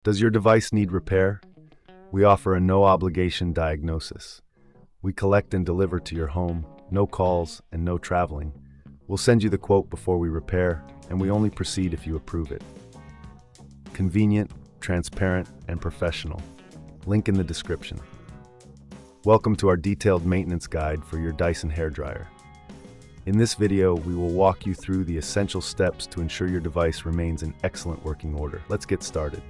Does your device need repair? We offer a no-obligation diagnosis. We collect and deliver to your home, no calls and no traveling. We'll send you the quote before we repair, and we only proceed if you approve it. Convenient, transparent, and professional. Link in the description. Welcome to our detailed maintenance guide for your Dyson hairdryer. In this video, we will walk you through the essential steps to ensure your device remains in excellent working order. Let's get started.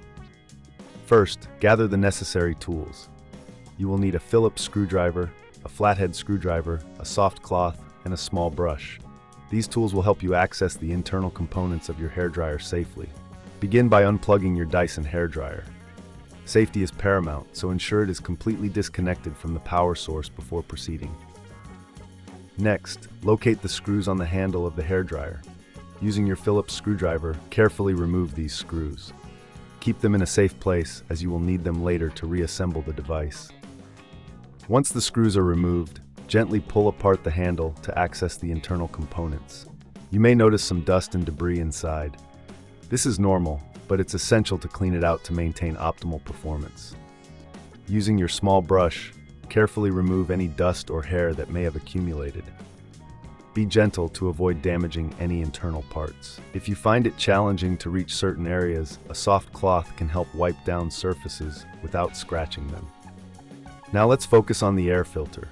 First, gather the necessary tools. You will need a Phillips screwdriver, a flathead screwdriver, a soft cloth, and a small brush. These tools will help you access the internal components of your hairdryer safely. Begin by unplugging your Dyson hairdryer. Safety is paramount, so ensure it is completely disconnected from the power source before proceeding. Next, locate the screws on the handle of the hairdryer. Using your Phillips screwdriver, carefully remove these screws. Keep them in a safe place, as you will need them later to reassemble the device. Once the screws are removed, gently pull apart the handle to access the internal components. You may notice some dust and debris inside. This is normal, but it's essential to clean it out to maintain optimal performance. Using your small brush, carefully remove any dust or hair that may have accumulated. Be gentle to avoid damaging any internal parts. If you find it challenging to reach certain areas, a soft cloth can help wipe down surfaces without scratching them. Now let's focus on the air filter.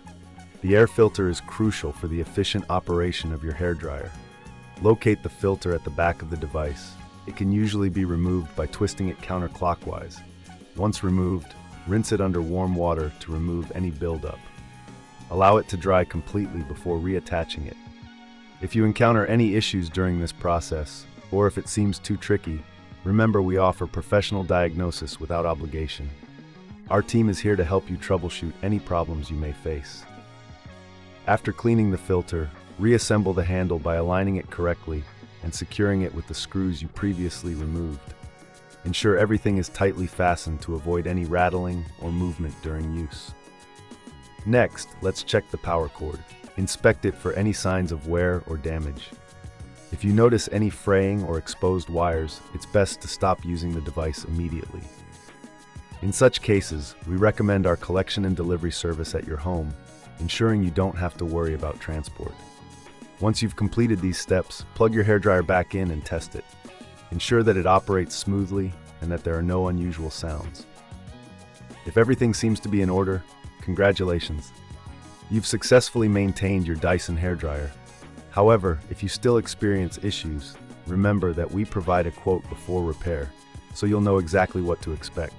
The air filter is crucial for the efficient operation of your hairdryer. Locate the filter at the back of the device. It can usually be removed by twisting it counterclockwise. Once removed, rinse it under warm water to remove any buildup. Allow it to dry completely before reattaching it. If you encounter any issues during this process, or if it seems too tricky, remember we offer professional diagnosis without obligation. Our team is here to help you troubleshoot any problems you may face. After cleaning the filter, reassemble the handle by aligning it correctly and securing it with the screws you previously removed. Ensure everything is tightly fastened to avoid any rattling or movement during use. Next, let's check the power cord. Inspect it for any signs of wear or damage. If you notice any fraying or exposed wires, it's best to stop using the device immediately. In such cases, we recommend our collection and delivery service at your home, ensuring you don't have to worry about transport. Once you've completed these steps, plug your hairdryer back in and test it. Ensure that it operates smoothly and that there are no unusual sounds. If everything seems to be in order, congratulations. You've successfully maintained your Dyson hairdryer. However, if you still experience issues, remember that we provide a quote before repair, so you'll know exactly what to expect.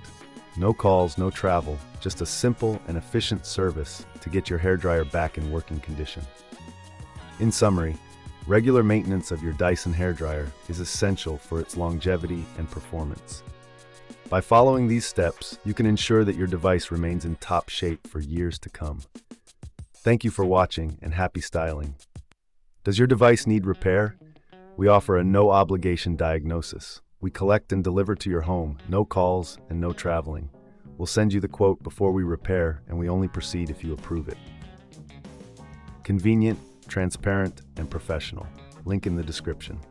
No calls, no travel, just a simple and efficient service to get your hairdryer back in working condition. In summary, regular maintenance of your Dyson hairdryer is essential for its longevity and performance. By following these steps, you can ensure that your device remains in top shape for years to come. Thank you for watching and happy styling. Does your device need repair? We offer a no-obligation diagnosis. We collect and deliver to your home, no calls and no traveling. We'll send you the quote before we repair, and we only proceed if you approve it. Convenient, transparent, and professional. Link in the description.